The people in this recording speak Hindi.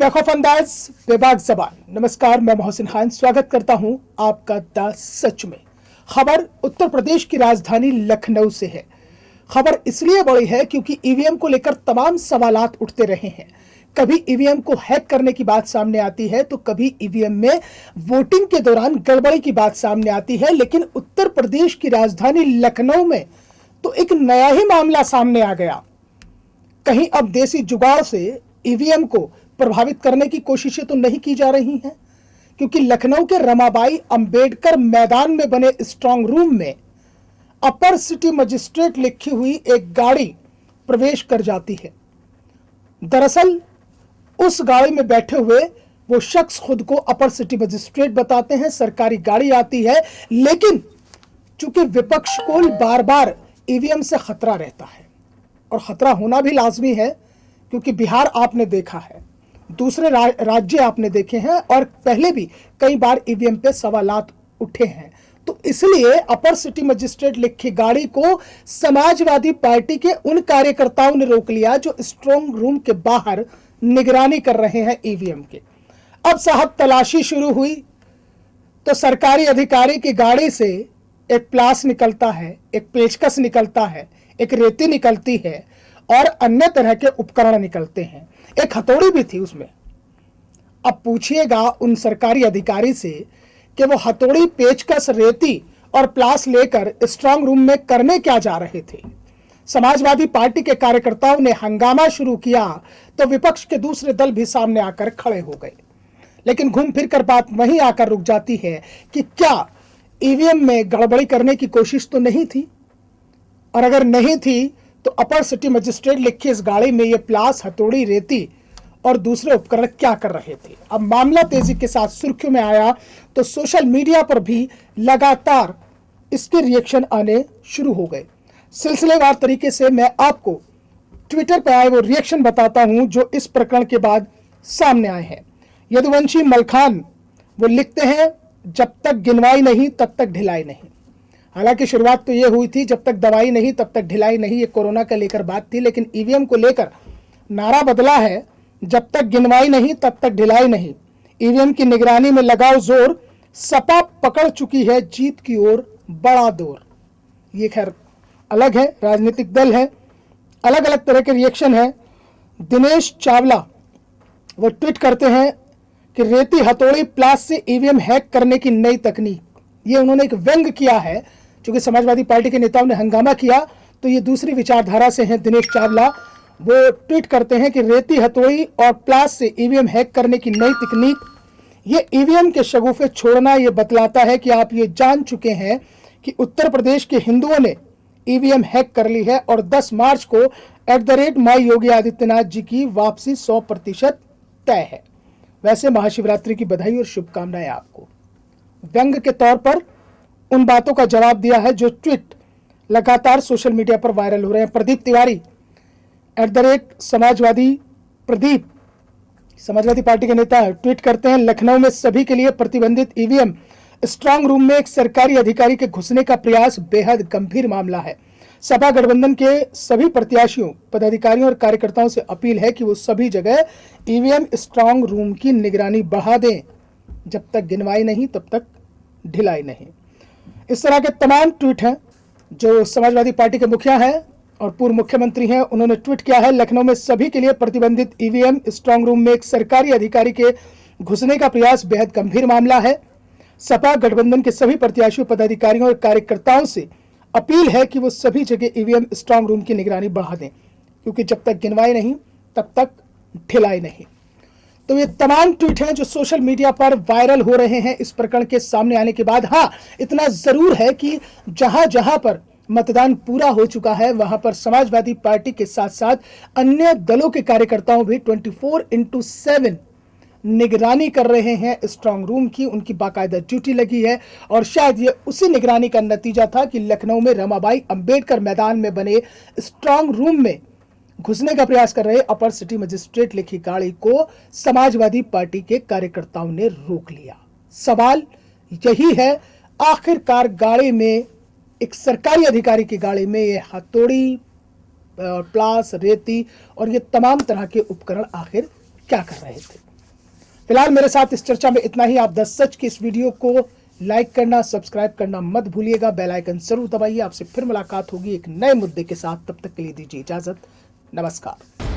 बेखौफ अंदाज बेबाक जबान। नमस्कार, मैं मोहसिन खान स्वागत करता हूं आपका द सच में। खबर उत्तर प्रदेश की राजधानी लखनऊ से है। खबर इसलिए बड़ी है क्योंकि ईवीएम को लेकर तमाम सवालात उठते रहे हैं। कभी ईवीएम को हैक करने की बात सामने आती है तो कभी ईवीएम में वोटिंग के दौरान गड़बड़ी की बात सामने आती है, लेकिन उत्तर प्रदेश की राजधानी लखनऊ में तो एक नया ही मामला सामने आ गया। कहीं अब देसी जुगाड़ से ईवीएम को प्रभावित करने की कोशिशें तो नहीं की जा रही हैं, क्योंकि लखनऊ के रमाबाई अंबेडकर मैदान में बने स्ट्रांग रूम में अपर सिटी मजिस्ट्रेट लिखी हुई एक गाड़ी प्रवेश कर जाती है। दरअसल उस गाड़ी में बैठे हुए वो शख्स खुद को अपर सिटी मजिस्ट्रेट बताते हैं। सरकारी गाड़ी आती है, लेकिन चूंकि विपक्ष को बार बार ईवीएम से खतरा रहता है, और खतरा होना भी लाजमी है क्योंकि बिहार आपने देखा है, दूसरे राज्य आपने देखे हैं, और पहले भी कई बार ईवीएम पे सवालात उठे हैं। तो इसलिए अपर सिटी मजिस्ट्रेट लिखी गाड़ी को समाजवादी पार्टी के उन कार्यकर्ताओं ने रोक लिया जो स्ट्रांग रूम के बाहर निगरानी कर रहे हैं ईवीएम के। अब साहब तलाशी शुरू हुई तो सरकारी अधिकारी की गाड़ी से एक प्लास निकलता है, एक पेचकस निकलता है, एक रेती निकलती है और अन्य तरह के उपकरण निकलते हैं। एक हथौड़ी भी थी उसमें। अब पूछिएगा उन सरकारी अधिकारी से कि वो हथौड़ी, पेचकस, रेती और प्लास लेकर स्ट्रांग रूम में करने क्या जा रहे थे। समाजवादी पार्टी के कार्यकर्ताओं ने हंगामा शुरू किया तो विपक्ष के दूसरे दल भी सामने आकर खड़े हो गए। लेकिन घूम फिर कर बात वहीं आकर रुक जाती है कि क्या ईवीएम में गड़बड़ी करने की कोशिश तो नहीं थी, और अगर नहीं थी तो अपर सिटी मजिस्ट्रेट लिखी इस गाड़ी में ये प्लास, हथौड़ी, रेती और दूसरे उपकरण क्या कर रहे थे। अब मामला तेजी के साथ सुर्खियों में आया तो सोशल मीडिया पर भी लगातार इसके रिएक्शन आने शुरू हो गए। सिलसिलेवार तरीके से मैं आपको ट्विटर पर आए वो रिएक्शन बताता हूं जो इस प्रकरण के बाद सामने आए हैं। यदुवंशी मलखान वो लिखते हैं, जब तक गिनवाई नहीं तब तक ढिलाई नहीं। हालांकि शुरुआत तो ये हुई थी, जब तक दवाई नहीं तब तक ढिलाई नहीं, ये कोरोना का लेकर बात थी, लेकिन ईवीएम को लेकर नारा बदला है, जब तक गिनवाई नहीं तब तक ढिलाई नहीं। ईवीएम की निगरानी में लगाओ जोर, सपा पकड़ चुकी है जीत की ओर बड़ा दौर। ये खैर अलग है, राजनीतिक दल है, अलग अलग तरह के रिएक्शन है। दिनेश चावला वो ट्वीट करते हैं कि रेती, हथौड़ी, प्लास से ईवीएम हैक करने की नई तकनीक। ये उन्होंने एक व्यंग किया है, क्योंकि समाजवादी पार्टी के नेताओं ने हंगामा किया तो ये दूसरी विचारधारा से हैं दिनेश चावला। वो ट्वीट करते हैं कि रेती, हथौड़ी और प्लास से ईवीएम हैक करने की नई तकनीक। ये ईवीएम के शगुफे छोड़ना ये बतलाता है कि आप ये जान चुके हैं कि उत्तर प्रदेश के हिंदुओं ने ईवीएम हैक कर ली है और 10 मार्च को @माई योगी आदित्यनाथ जी की वापसी 100% तय है। वैसे महाशिवरात्रि की बधाई और शुभकामनाएं आपको। व्यंग के तौर पर उन बातों का जवाब दिया है जो ट्वीट लगातार सोशल मीडिया पर वायरल हो रहे हैं। प्रदीप तिवारी समाजवादी प्रदीप, समाजवादी पार्टी के नेता, ट्वीट करते हैं, लखनऊ में सभी के लिए प्रतिबंधित ईवीएम, स्ट्रांग रूम में एक सरकारी अधिकारी के घुसने का प्रयास बेहद गंभीर मामला है। सपा गठबंधन के सभी प्रत्याशियों, पदाधिकारियों और कार्यकर्ताओं से अपील है कि वो सभी जगह ईवीएम स्ट्रांग रूम की निगरानी बढ़ा दें। जब तक गिनवाई नहीं तब तक ढिलाई नहीं। इस तरह के तमाम ट्वीट हैं जो समाजवादी पार्टी के मुखिया हैं और पूर्व मुख्यमंत्री हैं, उन्होंने ट्वीट किया है, लखनऊ में सभी के लिए प्रतिबंधित ईवीएम, स्ट्रांग रूम में एक सरकारी अधिकारी के घुसने का प्रयास बेहद गंभीर मामला है। सपा गठबंधन के सभी प्रत्याशियों, पदाधिकारियों और कार्यकर्ताओं से अपील है कि वो सभी जगह ईवीएम स्ट्रांग रूम की निगरानी बढ़ा दें, क्योंकि जब तक गिनवाई नहीं तब तक ढिलाई नहीं। तो ये तमाम ट्वीट हैं जो सोशल मीडिया पर वायरल हो रहे हैं इस प्रकरण के सामने आने के बाद। हाँ, इतना जरूर है कि जहां जहां पर मतदान पूरा हो चुका है वहां पर समाजवादी पार्टी के साथ साथ अन्य दलों के कार्यकर्ताओं भी 24/7 निगरानी कर रहे हैं स्ट्रांग रूम की। उनकी बाकायदा ड्यूटी लगी है और शायद ये उसी निगरानी का नतीजा था कि लखनऊ में रमाबाई अंबेडकर मैदान में बने स्ट्रांग रूम में घुसने का प्रयास कर रहे अपर सिटी मजिस्ट्रेट लिखी गाड़ी को समाजवादी पार्टी के कार्यकर्ताओं ने रोक लिया। सवाल यही है, आखिरकार गाड़ी में, एक सरकारी अधिकारी की गाड़ी में ये हथौड़ी, प्लास, रेती और ये तमाम तरह के उपकरण आखिर क्या कर रहे थे। फिलहाल मेरे साथ इस चर्चा में इतना ही। आप द सच की इस वीडियो को लाइक करना, सब्सक्राइब करना मत भूलिएगा, बेल आइकन जरूर दबाइए। आपसे फिर मुलाकात होगी एक नए मुद्दे के साथ, तब तक के लिए दीजिए इजाजत। नमस्कार।